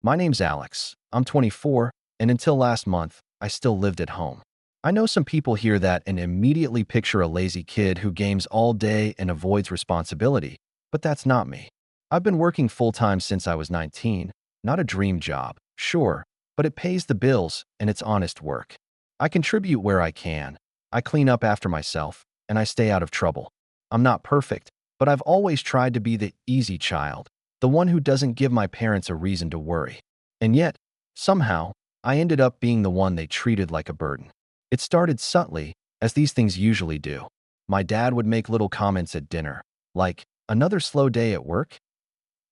My name's Alex. I'm 24, and until last month, I still lived at home. I know some people hear that and immediately picture a lazy kid who games all day and avoids responsibility, but that's not me. I've been working full-time since I was 19, not a dream job, sure, but it pays the bills and it's honest work. I contribute where I can. I clean up after myself, and I stay out of trouble. I'm not perfect, but I've always tried to be the easy child, the one who doesn't give my parents a reason to worry. And yet, somehow, I ended up being the one they treated like a burden. It started subtly, as these things usually do. My dad would make little comments at dinner, like, "Another slow day at work?"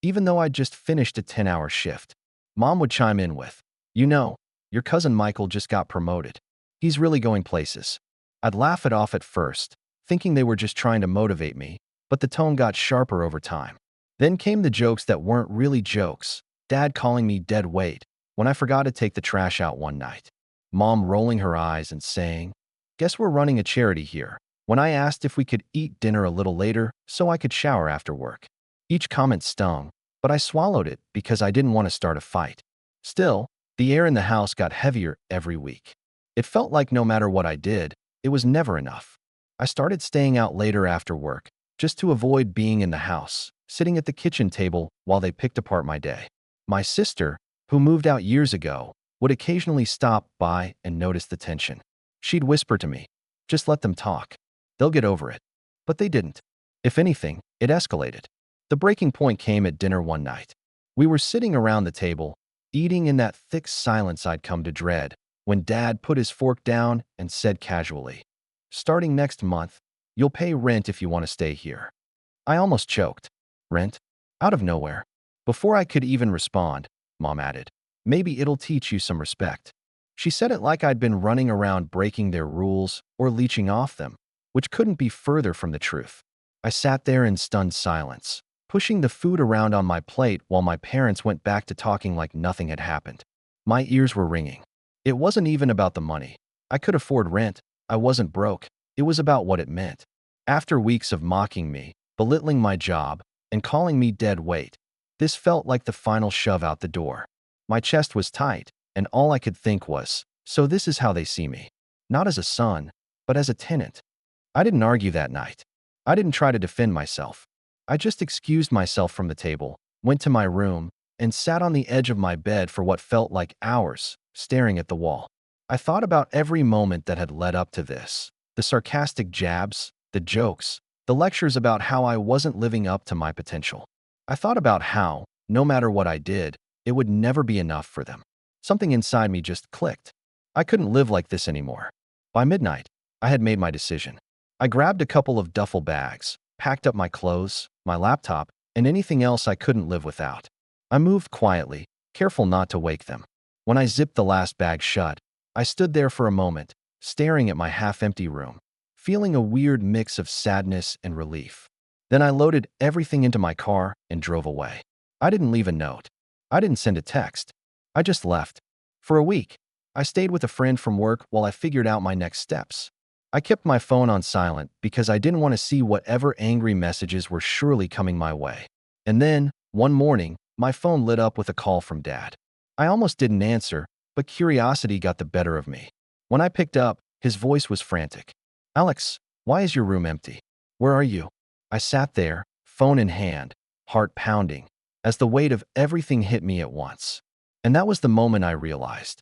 Even though I'd just finished a 10-hour shift. Mom would chime in with, "You know, your cousin Michael just got promoted. He's really going places." I'd laugh it off at first, thinking they were just trying to motivate me, but the tone got sharper over time. Then came the jokes that weren't really jokes. Dad calling me dead weight when I forgot to take the trash out one night. Mom rolling her eyes and saying, "Guess we're running a charity here," when I asked if we could eat dinner a little later so I could shower after work. Each comment stung, but I swallowed it because I didn't want to start a fight. Still, the air in the house got heavier every week. It felt like no matter what I did, it was never enough. I started staying out later after work, just to avoid being in the house, sitting at the kitchen table while they picked apart my day. My sister, who moved out years ago, would occasionally stop by and notice the tension. She'd whisper to me, "Just let them talk. They'll get over it." But they didn't. If anything, it escalated. The breaking point came at dinner one night. We were sitting around the table, eating in that thick silence I'd come to dread, when Dad put his fork down and said casually, "Starting next month, you'll pay rent if you want to stay here." I almost choked. "Rent?" Out of nowhere. Before I could even respond, Mom added, "Maybe it'll teach you some respect." She said it like I'd been running around breaking their rules or leeching off them, which couldn't be further from the truth. I sat there in stunned silence, pushing the food around on my plate while my parents went back to talking like nothing had happened. My ears were ringing. It wasn't even about the money. I could afford rent. I wasn't broke. It was about what it meant. After weeks of mocking me, belittling my job, and calling me dead weight, this felt like the final shove out the door. My chest was tight, and all I could think was, so this is how they see me. Not as a son, but as a tenant. I didn't argue that night. I didn't try to defend myself. I just excused myself from the table, went to my room, and sat on the edge of my bed for what felt like hours, staring at the wall. I thought about every moment that had led up to this. The sarcastic jabs, the jokes, the lectures about how I wasn't living up to my potential. I thought about how, no matter what I did, it would never be enough for them. Something inside me just clicked. I couldn't live like this anymore. By midnight, I had made my decision. I grabbed a couple of duffel bags, packed up my clothes, my laptop, and anything else I couldn't live without. I moved quietly, careful not to wake them. When I zipped the last bag shut, I stood there for a moment, staring at my half-empty room, feeling a weird mix of sadness and relief. Then I loaded everything into my car and drove away. I didn't leave a note. I didn't send a text. I just left. For a week, I stayed with a friend from work while I figured out my next steps. I kept my phone on silent because I didn't want to see whatever angry messages were surely coming my way. And then, one morning, my phone lit up with a call from Dad. I almost didn't answer, but curiosity got the better of me. When I picked up, his voice was frantic. "Alex, why is your room empty? Where are you?" I sat there, phone in hand, heart pounding, as the weight of everything hit me at once. And that was the moment I realized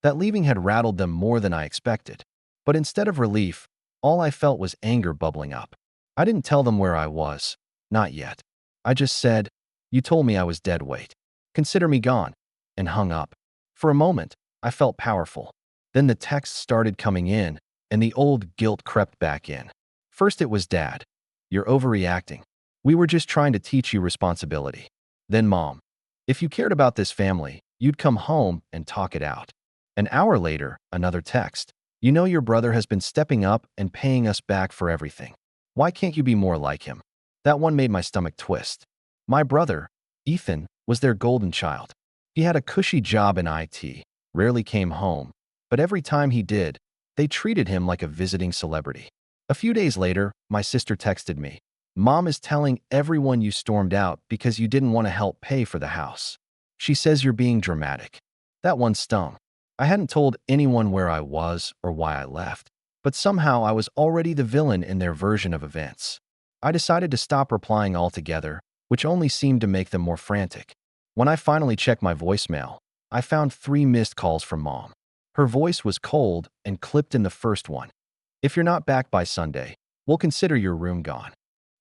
that leaving had rattled them more than I expected. But instead of relief, all I felt was anger bubbling up. I didn't tell them where I was. Not yet. I just said, "You told me I was dead weight. Consider me gone," and hung up. For a moment, I felt powerful. Then the texts started coming in, and the old guilt crept back in. First it was Dad. "You're overreacting. We were just trying to teach you responsibility." Then Mom. "If you cared about this family, you'd come home and talk it out." An hour later, another text. "You know your brother has been stepping up and paying us back for everything. Why can't you be more like him?" That one made my stomach twist. My brother, Ethan, was their golden child. He had a cushy job in IT, rarely came home, but every time he did, they treated him like a visiting celebrity. A few days later, my sister texted me, "Mom is telling everyone you stormed out because you didn't want to help pay for the house." She says you're being dramatic. That one stung. I hadn't told anyone where I was or why I left, but somehow I was already the villain in their version of events. I decided to stop replying altogether, which only seemed to make them more frantic. When I finally checked my voicemail, I found 3 missed calls from Mom. Her voice was cold and clipped in the first one. If you're not back by Sunday, we'll consider your room gone.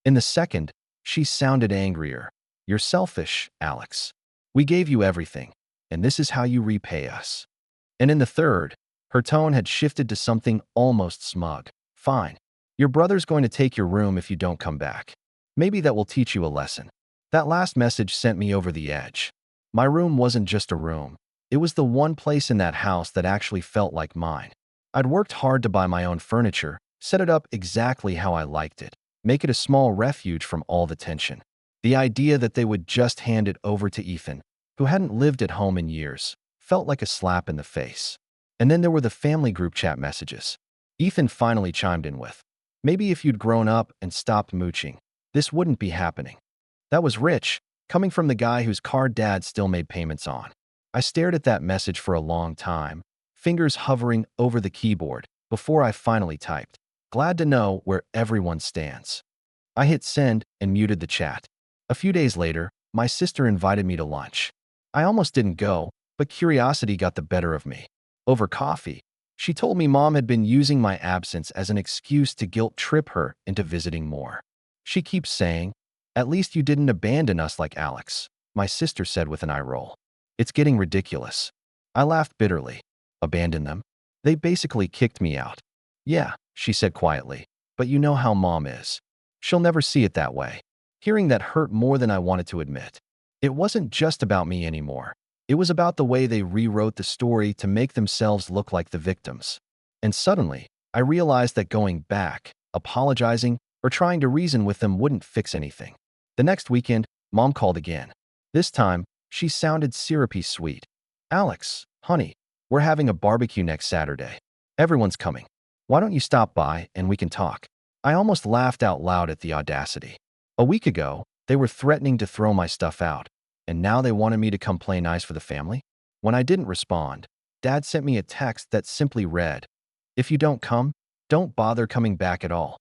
In the second, she sounded angrier. You're selfish, Alex. We gave you everything, and this is how you repay us. And in the third, her tone had shifted to something almost smug. Fine. Your brother's going to take your room if you don't come back. Maybe that will teach you a lesson. That last message sent me over the edge. My room wasn't just a room. It was the one place in that house that actually felt like mine. I'd worked hard to buy my own furniture, set it up exactly how I liked it, make it a small refuge from all the tension. The idea that they would just hand it over to Ethan, who hadn't lived at home in years, felt like a slap in the face. And then there were the family group chat messages. Ethan finally chimed in with, maybe if you'd grown up and stopped mooching, this wouldn't be happening. That was rich, coming from the guy whose car Dad still made payments on. I stared at that message for a long time, fingers hovering over the keyboard, before I finally typed, glad to know where everyone stands. I hit send and muted the chat. A few days later, my sister invited me to lunch. I almost didn't go, but curiosity got the better of me. Over coffee, she told me Mom had been using my absence as an excuse to guilt-trip her into visiting more. She keeps saying, at least you didn't abandon us like Alex, my sister said with an eye roll. It's getting ridiculous. I laughed bitterly. Abandon them? They basically kicked me out. Yeah, she said quietly, but you know how Mom is. She'll never see it that way. Hearing that hurt more than I wanted to admit. It wasn't just about me anymore. It was about the way they rewrote the story to make themselves look like the victims. And suddenly, I realized that going back, apologizing, or trying to reason with them wouldn't fix anything. The next weekend, Mom called again. This time, she sounded syrupy sweet. Alex, honey, we're having a barbecue next Saturday. Everyone's coming. Why don't you stop by and we can talk? I almost laughed out loud at the audacity. A week ago, they were threatening to throw my stuff out, and now they wanted me to come play nice for the family? When I didn't respond, Dad sent me a text that simply read, if you don't come, don't bother coming back at all.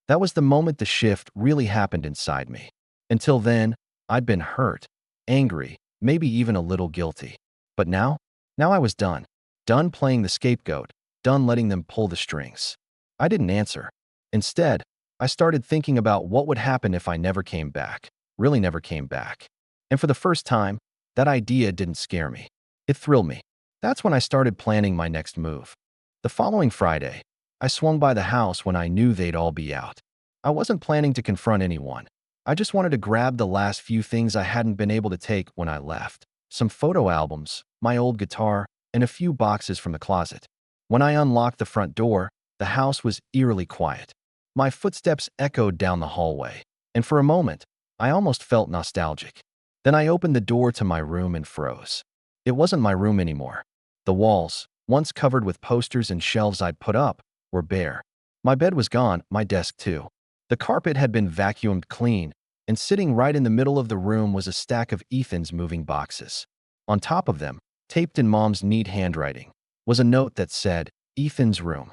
That was the moment the shift really happened inside me. Until then, I'd been hurt, angry, maybe even a little guilty. But now I was done. Done playing the scapegoat, done letting them pull the strings. I didn't answer. Instead, I started thinking about what would happen if I never came back, really never came back. And for the first time, that idea didn't scare me. It thrilled me. That's when I started planning my next move. The following Friday, I swung by the house when I knew they'd all be out. I wasn't planning to confront anyone. I just wanted to grab the last few things I hadn't been able to take when I left. Some photo albums, my old guitar, and a few boxes from the closet. When I unlocked the front door, the house was eerily quiet. My footsteps echoed down the hallway, and for a moment, I almost felt nostalgic. Then I opened the door to my room and froze. It wasn't my room anymore. The walls, once covered with posters and shelves I'd put up, were bare. My bed was gone, my desk too. The carpet had been vacuumed clean, and sitting right in the middle of the room was a stack of Ethan's moving boxes. On top of them, taped in Mom's neat handwriting, was a note that said, Ethan's room.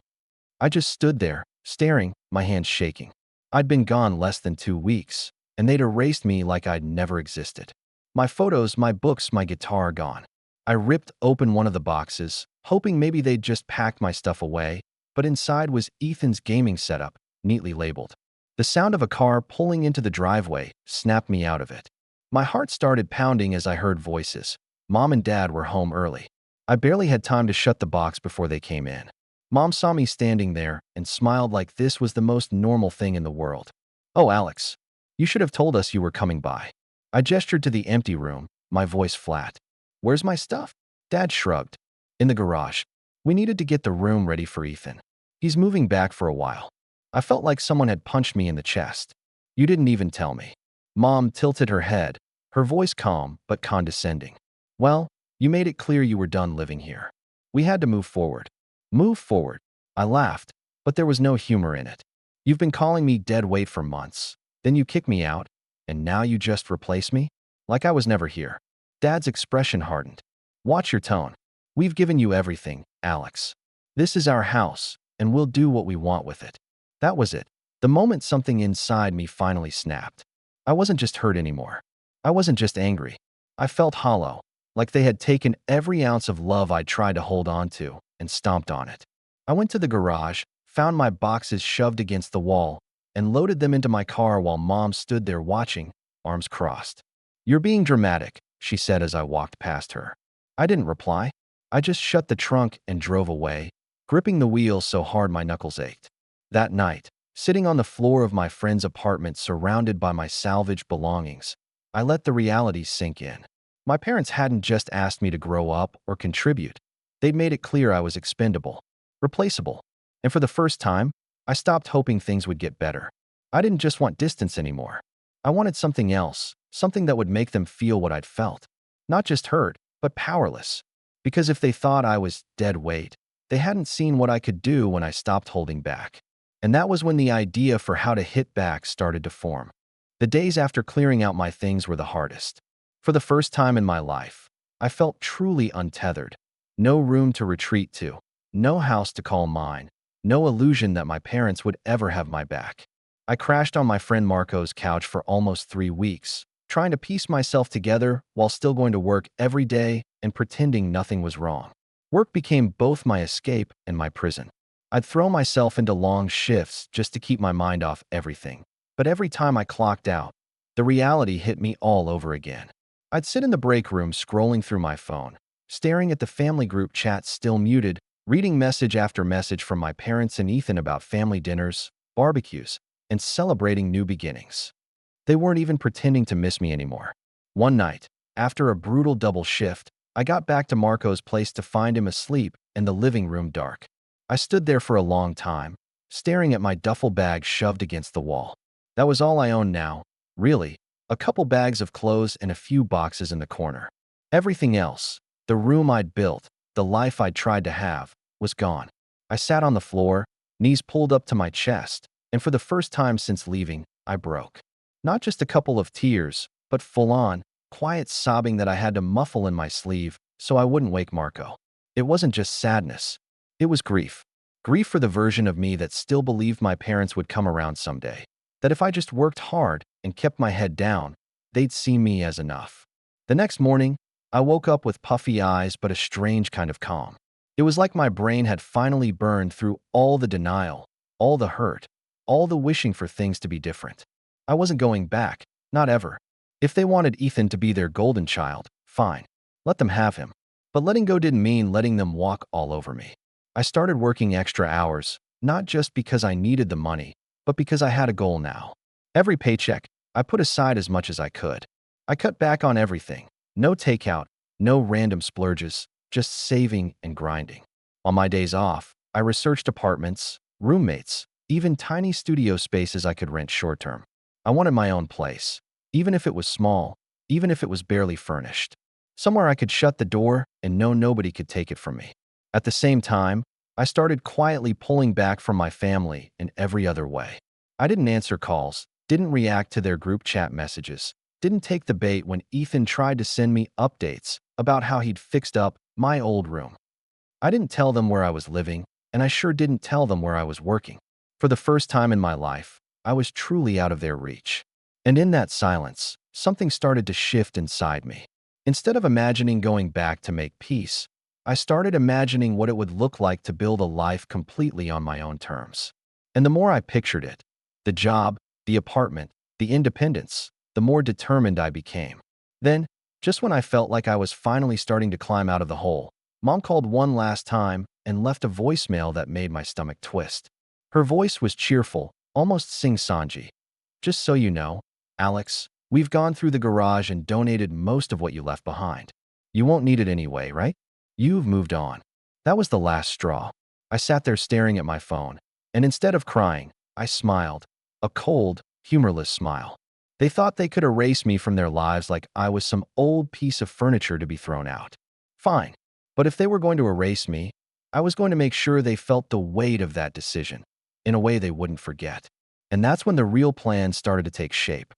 I just stood there, staring, my hands shaking. I'd been gone less than 2 weeks, and they'd erased me like I'd never existed. My photos, my books, my guitar gone. I ripped open one of the boxes, hoping maybe they'd just packed my stuff away, but inside was Ethan's gaming setup, neatly labeled. The sound of a car pulling into the driveway snapped me out of it. My heart started pounding as I heard voices. Mom and Dad were home early. I barely had time to shut the box before they came in. Mom saw me standing there and smiled like this was the most normal thing in the world. Oh, Alex, you should have told us you were coming by. I gestured to the empty room, my voice flat. Where's my stuff? Dad shrugged. In the garage. We needed to get the room ready for Ethan. He's moving back for a while. I felt like someone had punched me in the chest. You didn't even tell me. Mom tilted her head, her voice calm but condescending. Well, you made it clear you were done living here. We had to move forward. Move forward. I laughed, but there was no humor in it. You've been calling me dead weight for months. Then you kick me out, and now you just replace me? Like I was never here. Dad's expression hardened. Watch your tone. We've given you everything, Alex. This is our house, and we'll do what we want with it. That was it. The moment something inside me finally snapped. I wasn't just hurt anymore. I wasn't just angry. I felt hollow, like they had taken every ounce of love I'd tried to hold on to and stomped on it. I went to the garage, found my boxes shoved against the wall, and loaded them into my car while Mom stood there watching, arms crossed. "You're being dramatic," she said as I walked past her. I didn't reply. I just shut the trunk and drove away, gripping the wheel so hard my knuckles ached. That night, sitting on the floor of my friend's apartment surrounded by my salvaged belongings, I let the reality sink in. My parents hadn't just asked me to grow up or contribute. They'd made it clear I was expendable, replaceable. And for the first time, I stopped hoping things would get better. I didn't just want distance anymore. I wanted something else, something that would make them feel what I'd felt. Not just hurt, but powerless. Because if they thought I was dead weight, they hadn't seen what I could do when I stopped holding back. And that was when the idea for how to hit back started to form. The days after clearing out my things were the hardest. For the first time in my life, I felt truly untethered. No room to retreat to, no house to call mine, no illusion that my parents would ever have my back. I crashed on my friend Marco's couch for almost 3 weeks, trying to piece myself together while still going to work every day and pretending nothing was wrong. Work became both my escape and my prison. I'd throw myself into long shifts just to keep my mind off everything. But every time I clocked out, the reality hit me all over again. I'd sit in the break room scrolling through my phone, staring at the family group chat still muted, reading message after message from my parents and Ethan about family dinners, barbecues, and celebrating new beginnings. They weren't even pretending to miss me anymore. One night, after a brutal double shift, I got back to Marco's place to find him asleep and the living room dark. I stood there for a long time, staring at my duffel bag shoved against the wall. That was all I owned now, really. A couple bags of clothes and a few boxes in the corner. Everything else, the room I'd built, the life I'd tried to have, was gone. I sat on the floor, knees pulled up to my chest, and for the first time since leaving, I broke. Not just a couple of tears, but full-on, quiet sobbing that I had to muffle in my sleeve so I wouldn't wake Marco. It wasn't just sadness. It was grief. Grief for the version of me that still believed my parents would come around someday. That if I just worked hard and kept my head down, they'd see me as enough. The next morning, I woke up with puffy eyes but a strange kind of calm. It was like my brain had finally burned through all the denial, all the hurt, all the wishing for things to be different. I wasn't going back, not ever. If they wanted Ethan to be their golden child, fine. Let them have him. But letting go didn't mean letting them walk all over me. I started working extra hours, not just because I needed the money, but because I had a goal now. Every paycheck, I put aside as much as I could. I cut back on everything. No takeout, no random splurges, just saving and grinding. On my days off, I researched apartments, roommates, even tiny studio spaces I could rent short-term. I wanted my own place, even if it was small, even if it was barely furnished. Somewhere I could shut the door and know nobody could take it from me. At the same time, I started quietly pulling back from my family in every other way. I didn't answer calls, didn't react to their group chat messages, didn't take the bait when Ethan tried to send me updates about how he'd fixed up my old room. I didn't tell them where I was living, and I sure didn't tell them where I was working. For the first time in my life, I was truly out of their reach. And in that silence, something started to shift inside me. Instead of imagining going back to make peace, I started imagining what it would look like to build a life completely on my own terms. And the more I pictured it, the job, the apartment, the independence, the more determined I became. Then, just when I felt like I was finally starting to climb out of the hole, Mom called one last time and left a voicemail that made my stomach twist. Her voice was cheerful, almost sing-songy. "Just so you know, Alex, we've gone through the garage and donated most of what you left behind. You won't need it anyway, right? You've moved on." That was the last straw. I sat there staring at my phone, and instead of crying, I smiled. A cold, humorless smile. They thought they could erase me from their lives like I was some old piece of furniture to be thrown out. Fine. But if they were going to erase me, I was going to make sure they felt the weight of that decision, in a way they wouldn't forget. And that's when the real plan started to take shape.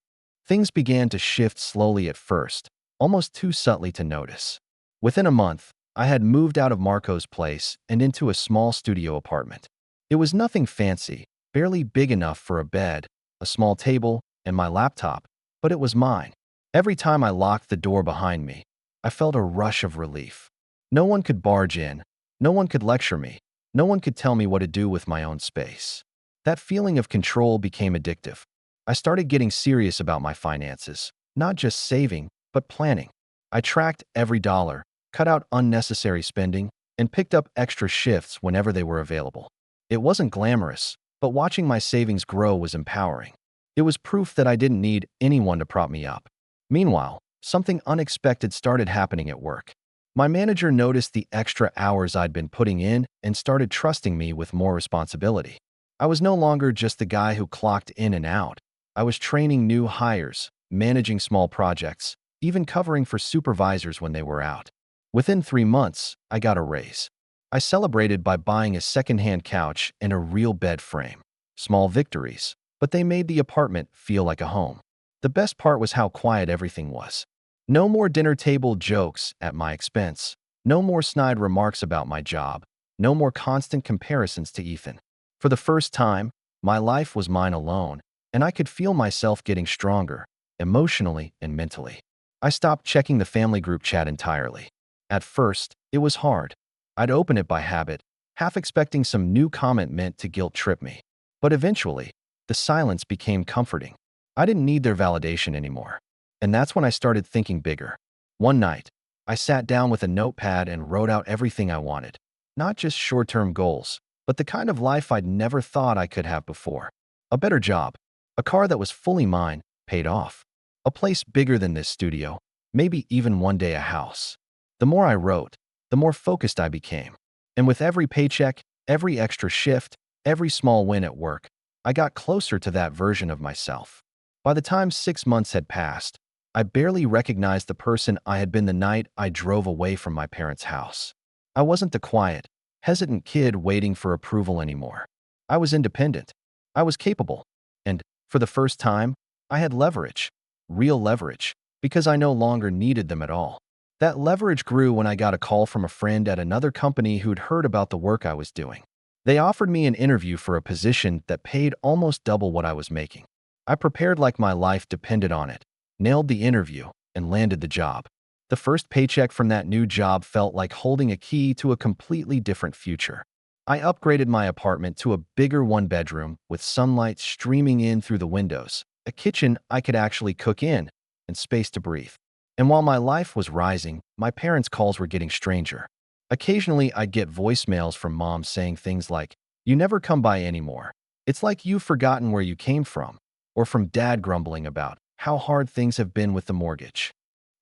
Things began to shift slowly at first. almost too subtly to notice. Within a month, I had moved out of Marco's place and into a small studio apartment. It was nothing fancy, barely big enough for a bed, a small table, and my laptop, but it was mine. Every time I locked the door behind me, I felt a rush of relief. No one could barge in, no one could lecture me, no one could tell me what to do with my own space. That feeling of control became addictive. I started getting serious about my finances, not just saving, but planning. I tracked every dollar, cut out unnecessary spending, and picked up extra shifts whenever they were available. It wasn't glamorous, but watching my savings grow was empowering. It was proof that I didn't need anyone to prop me up. Meanwhile, something unexpected started happening at work. My manager noticed the extra hours I'd been putting in and started trusting me with more responsibility. I was no longer just the guy who clocked in and out. I was training new hires, managing small projects, even covering for supervisors when they were out. Within 3 months, I got a raise. I celebrated by buying a secondhand couch and a real bed frame. Small victories, but they made the apartment feel like a home. The best part was how quiet everything was. No more dinner table jokes at my expense. No more snide remarks about my job. No more constant comparisons to Ethan. For the first time, my life was mine alone, and I could feel myself getting stronger, emotionally and mentally. I stopped checking the family group chat entirely. At first, it was hard. I'd open it by habit, half expecting some new comment meant to guilt trip me. But eventually, the silence became comforting. I didn't need their validation anymore. And that's when I started thinking bigger. One night, I sat down with a notepad and wrote out everything I wanted. Not just short-term goals, but the kind of life I'd never thought I could have before. A better job, a car that was fully mine, paid off, a place bigger than this studio, maybe even one day a house. The more I wrote, the more focused I became. And with every paycheck, every extra shift, every small win at work, I got closer to that version of myself. By the time 6 months had passed, I barely recognized the person I had been the night I drove away from my parents' house. I wasn't the quiet, hesitant kid waiting for approval anymore. I was independent. I was capable. And, for the first time, I had leverage. Real leverage. Because I no longer needed them at all. That leverage grew when I got a call from a friend at another company who'd heard about the work I was doing. They offered me an interview for a position that paid almost double what I was making. I prepared like my life depended on it, nailed the interview, and landed the job. The first paycheck from that new job felt like holding a key to a completely different future. I upgraded my apartment to a bigger one-bedroom with sunlight streaming in through the windows, a kitchen I could actually cook in, and space to breathe. And while my life was rising, my parents' calls were getting stranger. Occasionally, I'd get voicemails from mom saying things like, "You never come by anymore. It's like you've forgotten where you came from," or from dad grumbling about how hard things have been with the mortgage.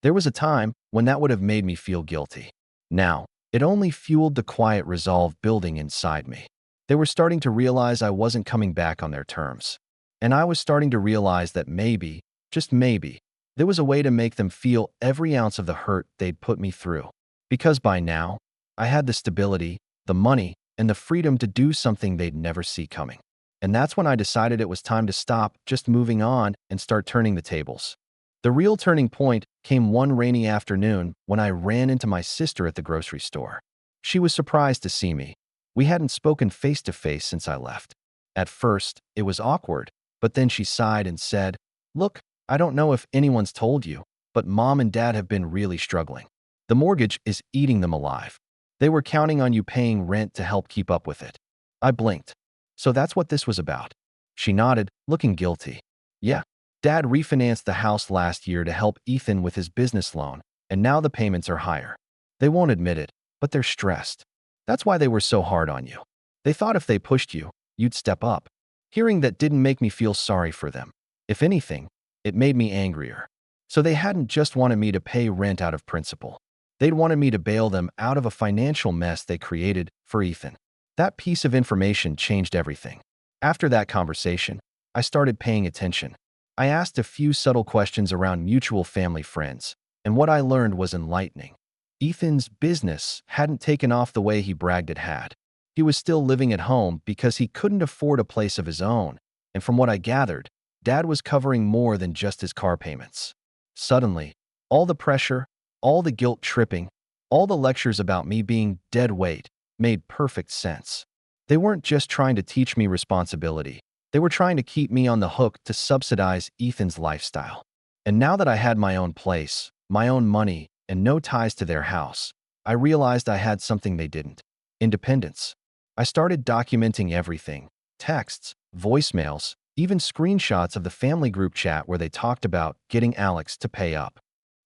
There was a time when that would have made me feel guilty. Now, it only fueled the quiet resolve building inside me. They were starting to realize I wasn't coming back on their terms. And I was starting to realize that maybe, just maybe, there was a way to make them feel every ounce of the hurt they'd put me through. Because by now, I had the stability, the money, and the freedom to do something they'd never see coming. And that's when I decided it was time to stop just moving on and start turning the tables. The real turning point came one rainy afternoon when I ran into my sister at the grocery store. She was surprised to see me. We hadn't spoken face to face since I left. At first, it was awkward, but then she sighed and said, "Look, I don't know if anyone's told you, but mom and dad have been really struggling. The mortgage is eating them alive. They were counting on you paying rent to help keep up with it." I blinked. So that's what this was about. She nodded, looking guilty. Yeah, dad refinanced the house last year to help Ethan with his business loan, and now the payments are higher. They won't admit it, but they're stressed. That's why they were so hard on you. They thought if they pushed you, you'd step up. Hearing that didn't make me feel sorry for them. If anything, it made me angrier. So they hadn't just wanted me to pay rent out of principle. They'd wanted me to bail them out of a financial mess they created for Ethan. That piece of information changed everything. After that conversation, I started paying attention. I asked a few subtle questions around mutual family friends, and what I learned was enlightening. Ethan's business hadn't taken off the way he bragged it had. He was still living at home because he couldn't afford a place of his own, and from what I gathered, Dad was covering more than just his car payments. Suddenly, All the pressure, all the guilt tripping, all the lectures about me being dead weight made perfect sense. They weren't just trying to teach me responsibility. They were trying to keep me on the hook to subsidize Ethan's lifestyle. And now that I had my own place, my own money, and no ties to their house, I realized I had something they didn't: independence. I started documenting everything: texts, voicemails, even screenshots of the family group chat where they talked about getting Alex to pay up.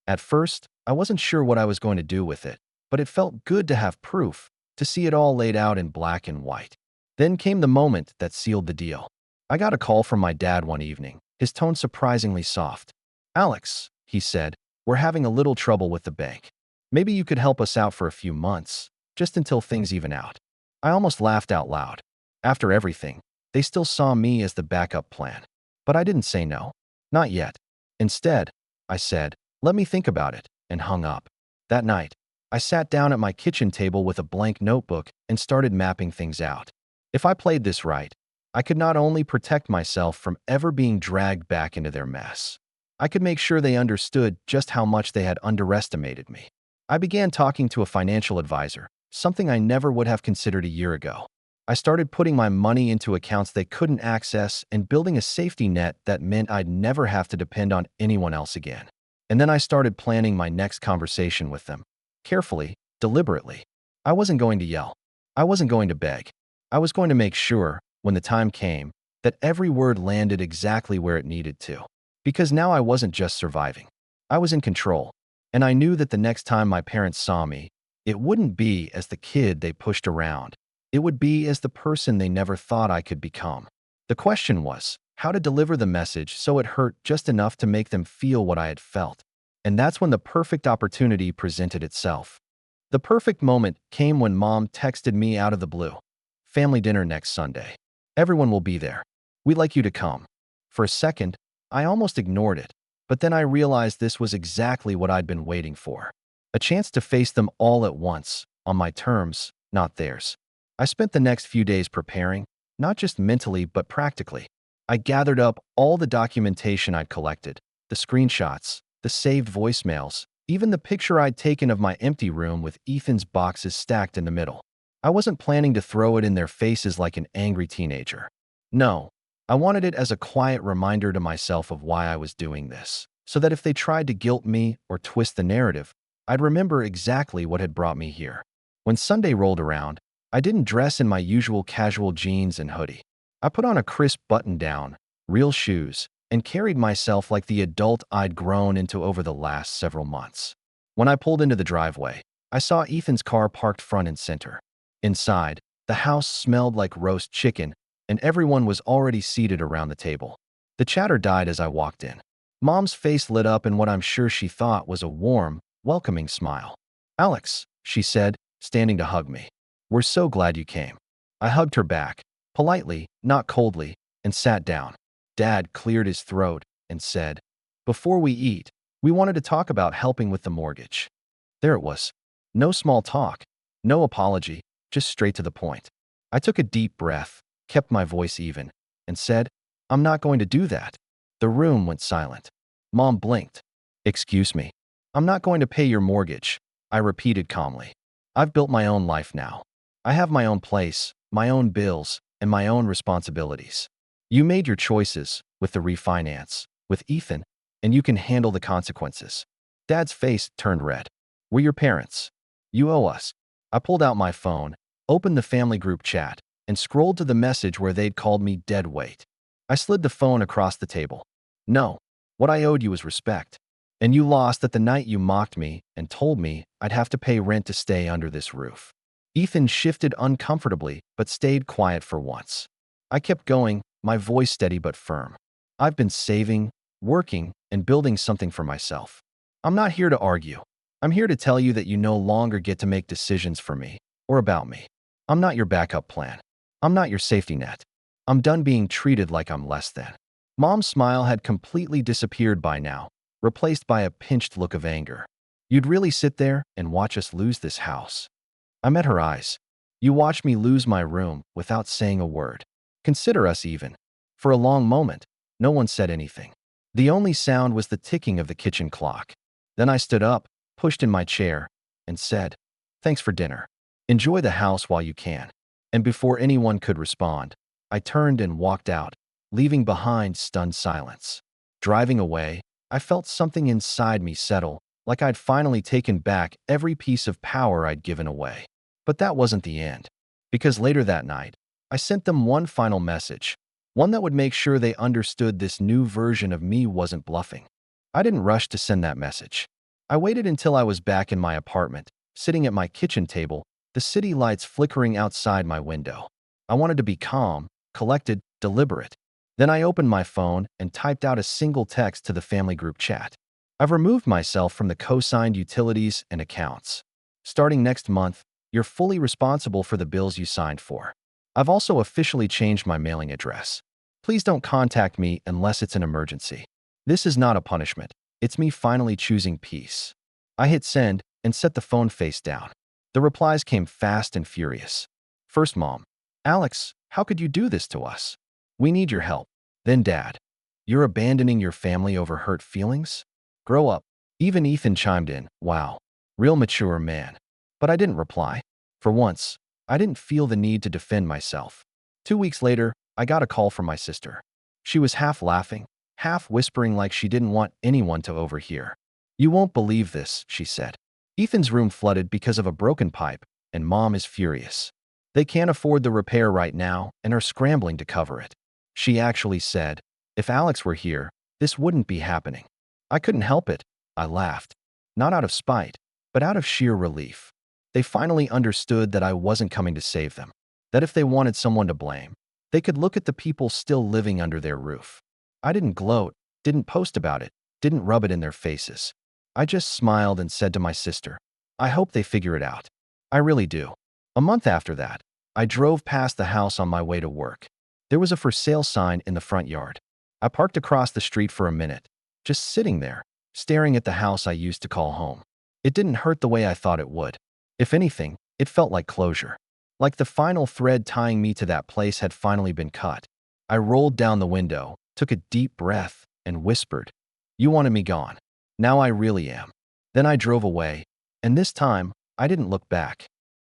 At first, I wasn't sure what I was going to do with it, but it felt good to have proof, to see it all laid out in black and white. Then came the moment that sealed the deal. I got a call from my dad one evening, his tone surprisingly soft. "Alex," he said, "we're having a little trouble with the bank. Maybe you could help us out for a few months, just until things even out." I almost laughed out loud. After everything, they still saw me as the backup plan. But I didn't say no. Not yet. Instead, I said, "Let me think about it," and hung up. That night, I sat down at my kitchen table with a blank notebook and started mapping things out. If I played this right, I could not only protect myself from ever being dragged back into their mess, I could make sure they understood just how much they had underestimated me. I began talking to a financial advisor, something I never would have considered a year ago. I started putting my money into accounts they couldn't access and building a safety net that meant I'd never have to depend on anyone else again. And then I started planning my next conversation with them. Carefully, deliberately. I wasn't going to yell. I wasn't going to beg. I was going to make sure, when the time came, that every word landed exactly where it needed to. Because now I wasn't just surviving. I was in control. And I knew that the next time my parents saw me, it wouldn't be as the kid they pushed around. It would be as the person they never thought I could become. The question was how to deliver the message so it hurt just enough to make them feel what I had felt. And that's when the perfect opportunity presented itself. The perfect moment came when Mom texted me out of the blue. "Family dinner next Sunday. Everyone will be there. We'd like you to come." For a second, I almost ignored it, but then I realized this was exactly what I'd been waiting for. A chance to face them all at once, on my terms, not theirs. I spent the next few days preparing, not just mentally but practically. I gathered up all the documentation I'd collected, the screenshots, the saved voicemails, even the picture I'd taken of my empty room with Ethan's boxes stacked in the middle. I wasn't planning to throw it in their faces like an angry teenager. No, I wanted it as a quiet reminder to myself of why I was doing this, so that if they tried to guilt me or twist the narrative, I'd remember exactly what had brought me here. When Sunday rolled around, I didn't dress in my usual casual jeans and hoodie. I put on a crisp button-down, real shoes, and carried myself like the adult I'd grown into over the last several months. When I pulled into the driveway, I saw Ethan's car parked front and center. Inside, the house smelled like roast chicken, and everyone was already seated around the table. The chatter died as I walked in. Mom's face lit up in what I'm sure she thought was a warm, welcoming smile. "Alex," she said, standing to hug me. "We're so glad you came." I hugged her back, politely, not coldly, and sat down. Dad cleared his throat and said, "Before we eat, we wanted to talk about helping with the mortgage." There it was. No small talk, no apology, just straight to the point. I took a deep breath, kept my voice even, and said, "I'm not going to do that." The room went silent. Mom blinked. "Excuse me. I'm not going to pay your mortgage," I repeated calmly. "I've built my own life now. I have my own place, my own bills, and my own responsibilities. You made your choices with the refinance, with Ethan, and you can handle the consequences." Dad's face turned red. "We're your parents. You owe us." I pulled out my phone, opened the family group chat, and scrolled to the message where they'd called me dead weight. I slid the phone across the table. "No, what I owed you was respect. And you lost that the night you mocked me and told me I'd have to pay rent to stay under this roof." Ethan shifted uncomfortably but stayed quiet for once. I kept going, my voice steady but firm. "I've been saving, working, and building something for myself. I'm not here to argue. I'm here to tell you that you no longer get to make decisions for me or about me. I'm not your backup plan. I'm not your safety net. I'm done being treated like I'm less than." Mom's smile had completely disappeared by now, replaced by a pinched look of anger. "You'd really sit there and watch us lose this house?" I met her eyes. "You watched me lose my room without saying a word. Consider us even." For a long moment, no one said anything. The only sound was the ticking of the kitchen clock. Then I stood up, pushed in my chair, and said, "Thanks for dinner. Enjoy the house while you can." And before anyone could respond, I turned and walked out, leaving behind stunned silence. Driving away, I felt something inside me settle, like I'd finally taken back every piece of power I'd given away. But that wasn't the end, because later that night, I sent them one final message, one that would make sure they understood this new version of me wasn't bluffing. I didn't rush to send that message. I waited until I was back in my apartment, sitting at my kitchen table, the city lights flickering outside my window. I wanted to be calm, collected, deliberate. Then I opened my phone and typed out a single text to the family group chat. "I've removed myself from the co-signed utilities and accounts. Starting next month, you're fully responsible for the bills you signed for. I've also officially changed my mailing address. Please don't contact me unless it's an emergency. This is not a punishment. It's me finally choosing peace." I hit send and set the phone face down. The replies came fast and furious. First, Mom, "Alex, how could you do this to us? We need your help." Then Dad, "You're abandoning your family over hurt feelings? Grow up." Even Ethan chimed in, "Wow, real mature man." But I didn't reply. For once, I didn't feel the need to defend myself. 2 weeks later, I got a call from my sister. She was half laughing, half whispering like she didn't want anyone to overhear. "You won't believe this," she said. "Ethan's room flooded because of a broken pipe, and Mom is furious. They can't afford the repair right now and are scrambling to cover it." She actually said, "If Alex were here, this wouldn't be happening." I couldn't help it. I laughed. Not out of spite, but out of sheer relief. They finally understood that I wasn't coming to save them. That if they wanted someone to blame, they could look at the people still living under their roof. I didn't gloat, didn't post about it, didn't rub it in their faces. I just smiled and said to my sister, "I hope they figure it out. I really do." A month after that, I drove past the house on my way to work. There was a for sale sign in the front yard. I parked across the street for a minute, just sitting there, staring at the house I used to call home. It didn't hurt the way I thought it would. If anything, it felt like closure. Like the final thread tying me to that place had finally been cut. I rolled down the window, took a deep breath, and whispered, "You wanted me gone. Now I really am." Then I drove away, and this time, I didn't look back.